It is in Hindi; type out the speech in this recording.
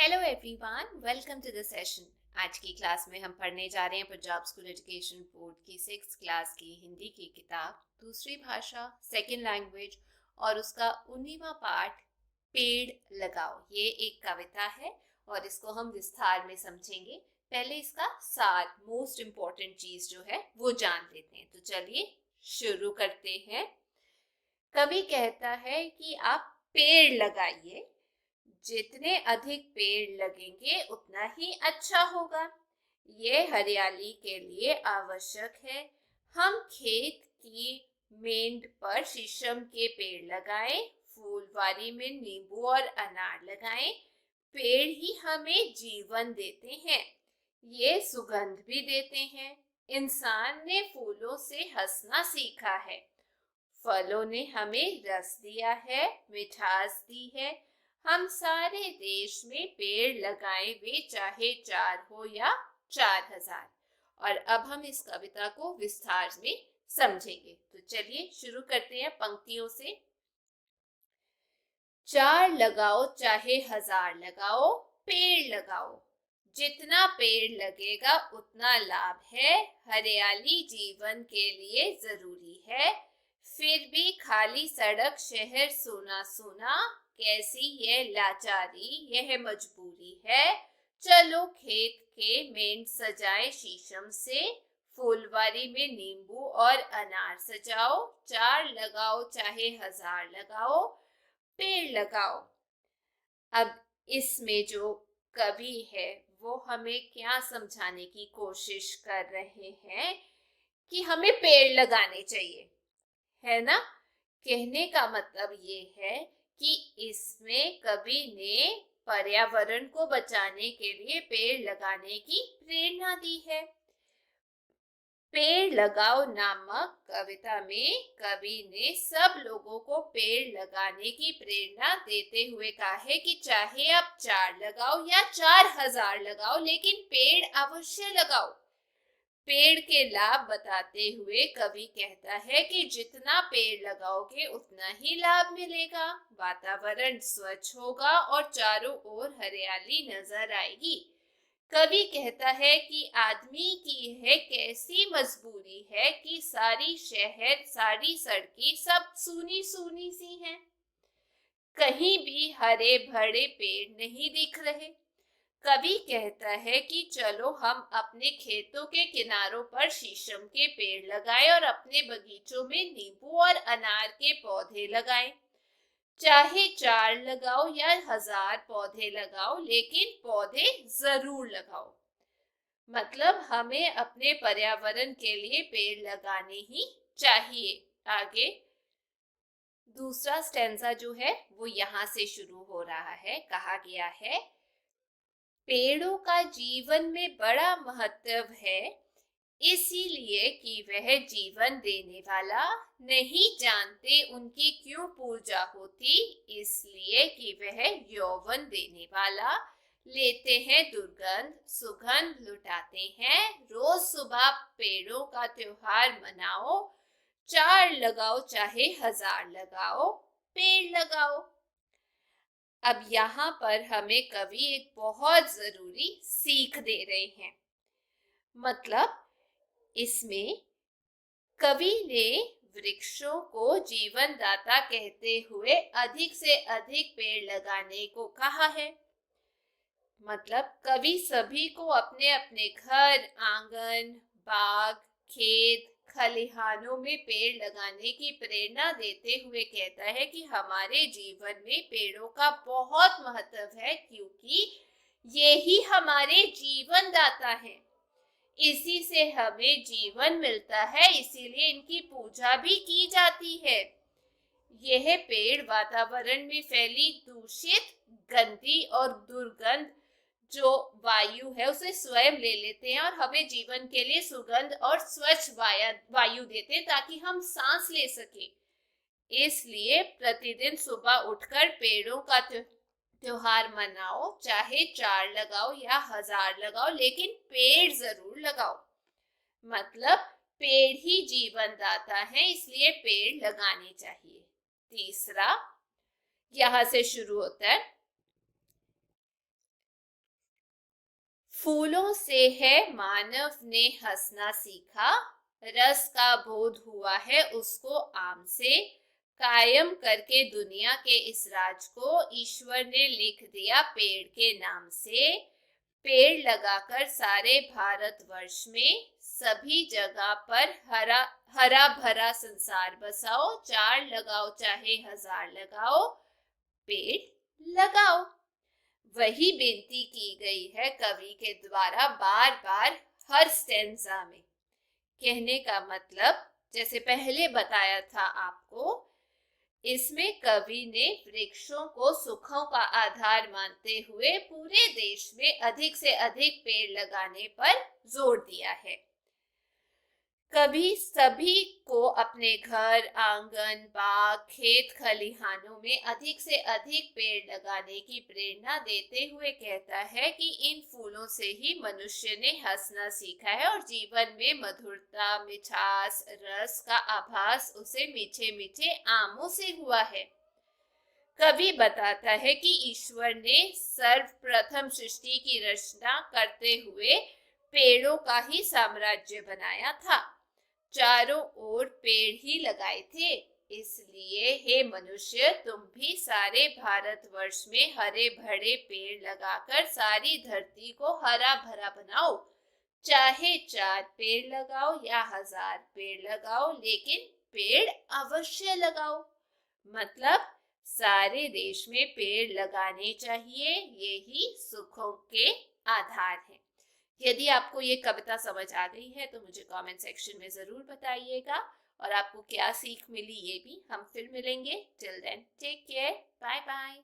Hello everyone, welcome to the session. आज की क्लास में हम पढ़ने जा रहे हैं पंजाब स्कूल एजुकेशन बोर्ड की 6th क्लास की हिंदी की किताब दूसरी भाषा सेकंड लैंग्वेज और उसका 19वां पार्ट पेड़ लगाओ। ये एक कविता है और इसको हम विस्तार में समझेंगे। पहले इसका सार, मोस्ट इम्पोर्टेंट चीज जो है वो जान लेते हैं। तो चलिए शुरू करते हैं। कवि कहता है कि आप पेड़ लगाइए, जितने अधिक पेड़ लगेंगे उतना ही अच्छा होगा। ये हरियाली के लिए आवश्यक है। हम खेत की मेंढ पर शीशम के पेड़ लगाएं, फूलवारी में नींबू और अनार लगाएं। पेड़ ही हमें जीवन देते हैं, ये सुगंध भी देते हैं। इंसान ने फूलों से हंसना सीखा है, फलों ने हमें रस दिया है, मिठास दी है। हम सारे देश में पेड़ लगाए, वे चाहे 4 हो या 4000। और अब हम इस कविता को विस्तार में समझेंगे। तो चलिए शुरू करते हैं पंक्तियों से। 4 लगाओ चाहे 1000 लगाओ, पेड़ लगाओ। जितना पेड़ लगेगा उतना लाभ है, हरियाली जीवन के लिए जरूरी है। फिर भी खाली सड़क शहर सूना सूना, कैसी ये लाचारी यह मजबूरी है। चलो खेत के मेंढ सजाए शीशम से, फुलवारी में नींबू और अनार सजाओ। 4 लगाओ चाहे 1000 लगाओ, पेड़ लगाओ। अब इसमें जो कवि है वो हमें क्या समझाने की कोशिश कर रहे हैं कि हमें पेड़ लगाने चाहिए, है ना। कहने का मतलब ये है कि इसमें कवि ने पर्यावरण को बचाने के लिए पेड़ लगाने की प्रेरणा दी है। पेड़ लगाओ नामक कविता में कवि ने सब लोगों को पेड़ लगाने की प्रेरणा देते हुए कहा है कि चाहे आप 4 लगाओ या 4000 लगाओ, लेकिन पेड़ अवश्य लगाओ। पेड़ के लाभ बताते हुए कवि कहता है कि जितना पेड़ लगाओगे उतना ही लाभ मिलेगा, वातावरण स्वच्छ होगा और चारों ओर हरियाली नजर आएगी। कवि कहता है कि आदमी की है कैसी मजबूरी है कि सारी शहर सारी सड़कें सब सूनी सूनी सी हैं, कहीं भी हरे भरे पेड़ नहीं दिख रहे। कवि कहता है कि चलो हम अपने खेतों के किनारों पर शीशम के पेड़ लगाएं और अपने बगीचों में नींबू और अनार के पौधे लगाएं। चाहे 4 लगाओ या 1000 पौधे लगाओ, लेकिन पौधे जरूर लगाओ। मतलब हमें अपने पर्यावरण के लिए पेड़ लगाने ही चाहिए। आगे दूसरा स्टेंजा जो है वो यहाँ से शुरू हो रहा है। कहा गया है, पेड़ों का जीवन में बड़ा महत्व है, इसीलिए कि वह जीवन देने वाला। नहीं जानते उनकी क्यों पूजा होती, इसलिए कि वह यौवन देने वाला। लेते हैं दुर्गंध सुगंध लुटाते हैं, रोज सुबह पेड़ों का त्योहार मनाओ। 4 लगाओ चाहे 1000 लगाओ, पेड़ लगाओ। अब यहाँ पर हमें कवि एक बहुत जरूरी सीख दे रहे हैं। मतलब इसमें कवि ने वृक्षों को जीवन दाता कहते हुए अधिक से अधिक पेड़ लगाने को कहा है। मतलब कवि सभी को अपने अपने घर आंगन बाग खेत खलिहानों में पेड़ लगाने की प्रेरणा देते हुए कहता है कि हमारे जीवन में पेड़ों का बहुत महत्व है, क्योंकि ये ही हमारे जीवन दाता हैं। इसी से हमें जीवन मिलता है, इसीलिए इनकी पूजा भी की जाती है। यह पेड़ वातावरण में फैली दूषित गंदी और दुर्गंध जो वायु है उसे स्वयं ले लेते हैं और हमें जीवन के लिए सुगंध और स्वच्छ वायु देते हैं, ताकि हम सांस ले सके। इसलिए प्रतिदिन सुबह उठकर पेड़ों का त्योहार मनाओ। चाहे 4 लगाओ या 1000 लगाओ, लेकिन पेड़ जरूर लगाओ। मतलब पेड़ ही जीवन दाता है, इसलिए पेड़ लगाने चाहिए। तीसरा यहां से शुरू होता है, फूलों से है मानव ने हंसना सीखा, रस का बोध हुआ है उसको आम से, कायम करके दुनिया के इस राज को ईश्वर ने लिख दिया पेड़ के नाम से। पेड़ लगाकर सारे भारतवर्ष में सभी जगह पर हरा हरा भरा संसार बसाओ, 4 लगाओ चाहे 1000 लगाओ, पेड़ लगाओ। वही बेनती की गई है कवि के द्वारा बार बार हर स्टेंजा में। कहने का मतलब, जैसे पहले बताया था आपको, इसमें कवि ने वृक्षों को सुखों का आधार मानते हुए पूरे देश में अधिक से अधिक पेड़ लगाने पर जोर दिया है। कवि सभी को अपने घर, आंगन, बाग, खेत खलिहानों में अधिक से अधिक पेड़ लगाने की प्रेरणा देते हुए कहता है कि इन फूलों से ही मनुष्य ने हंसना सीखा है और जीवन में मधुरता, मिठास, रस का आभास उसे मीठे मीठे आमों से हुआ है। कवि बताता है कि ईश्वर ने सर्वप्रथम सृष्टि की रचना करते हुए पेड़ों का ही साम्राज्य बनाया था, चारों ओर पेड़ ही लगाए थे। इसलिए हे मनुष्य, तुम भी सारे भारतवर्ष में हरे भरे पेड़ लगाकर सारी धरती को हरा भरा बनाओ। चाहे 4 पेड़ लगाओ या 1000 पेड़ लगाओ, लेकिन पेड़ अवश्य लगाओ। मतलब सारे देश में पेड़ लगाने चाहिए, यही सुखों के आधार है। यदि आपको ये कविता समझ आ गई है तो मुझे कमेंट सेक्शन में ज़रूर बताइएगा, और आपको क्या सीख मिली ये भी। हम फिर मिलेंगे। Till then take care, bye bye.